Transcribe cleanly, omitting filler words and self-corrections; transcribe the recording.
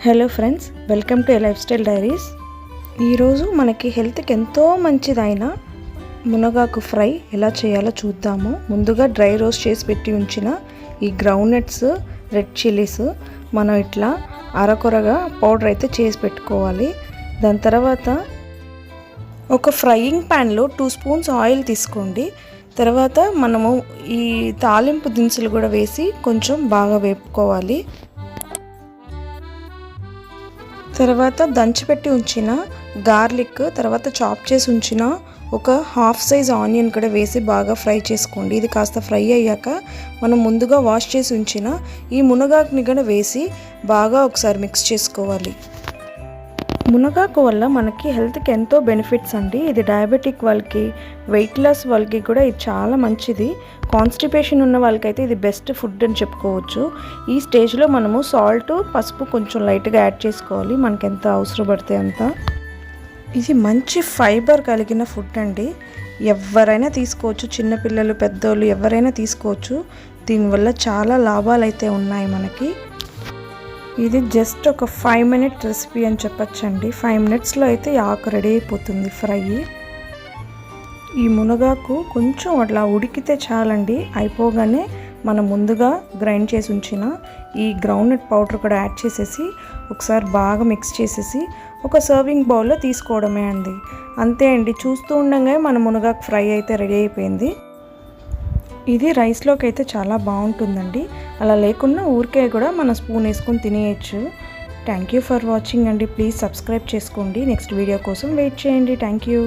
Hello friends, welcome to life style diaries. ఈరోజు మనకి హెల్త్కి ఎంతో మంచిదైన మునగాకు ఫ్రై ఎలా చేయాలో చూద్దాము. ముందుగా డ్రై రోస్ట్ చేసి పెట్టి ఉంచిన ఈ గ్రౌండ్ నట్స్, రెడ్ చిల్లీస్ మనం ఇట్లా అరకొరగా పౌడర్ అయితే చేసి పెట్టుకోవాలి. దాని తర్వాత ఒక ఫ్రైయింగ్ ప్యాన్లో 2 స్పూన్స్ ఆయిల్ తీసుకోండి. తర్వాత మనము ఈ తాలింపు దినుసులు కూడా వేసి కొంచెం బాగా వేపుకోవాలి. తర్వాత దంచిపెట్టి ఉంచిన గార్లిక్, తర్వాత చాప్ చేసి ఉంచిన ఒక హాఫ్ సైజ్ ఆనియన్ కూడా వేసి బాగా ఫ్రై చేసుకోండి. ఇది కాస్త ఫ్రై అయ్యాక మనం ముందుగా వాష్ చేసి ఉంచిన ఈ మునగాకుని కూడా వేసి బాగా ఒకసారి మిక్స్ చేసుకోవాలి. మునగాకు వల్ల మనకి హెల్త్కి ఎంతో బెనిఫిట్స్ అండి. ఇది డయాబెటిక్ వాళ్ళకి, వెయిట్ లాస్ వాళ్ళకి కూడా ఇది చాలా మంచిది. కాన్స్టిపేషన్ ఉన్న వాళ్ళకైతే ఇది బెస్ట్ ఫుడ్ అని చెప్పుకోవచ్చు. ఈ స్టేజ్లో మనము సాల్ట్, పసుపు కొంచెం లైట్గా యాడ్ చేసుకోవాలి, మనకి ఎంత అవసరం పడితే అంత. ఇది మంచి ఫైబర్ కలిగిన ఫుడ్ అండి. ఎవరైనా తీసుకోవచ్చు, చిన్నపిల్లలు, పెద్దోళ్ళు ఎవరైనా తీసుకోవచ్చు. దీనివల్ల చాలా లాభాలు అయితే ఉన్నాయి మనకి. ఇది జస్ట్ ఒక 5 మినిట్ రెసిపీ అని చెప్పచ్చండి. 5 మినిట్స్లో అయితే ఆకు రెడీ అయిపోతుంది ఫ్రై. ఈ మునగాకు కొంచెం అట్లా ఉడికితే చాలండి. అయిపోగానే మనం ముందుగా గ్రైండ్ చేసి ఉంచిన ఈ గ్రౌండ్నట్ పౌడర్ కూడా యాడ్ చేసేసి ఒకసారి బాగా మిక్స్ చేసేసి ఒక సర్వింగ్ బౌల్లో తీసుకోవడమే అండి. అంతే అండి, చూస్తూ ఉండగానే మన మునగాకు ఫ్రై అయితే రెడీ అయిపోయింది. ఇది రైస్లోకి అయితే చాలా బాగుంటుందండి. అలా లేకున్నా ఊరికే కూడా మన స్పూన్ వేసుకొని తినేయచ్చు. థ్యాంక్ యూ ఫర్ వాచింగ్ అండి. ప్లీజ్ సబ్స్క్రైబ్ చేసుకోండి. నెక్స్ట్ వీడియో కోసం వెయిట్ చేయండి. Thank you.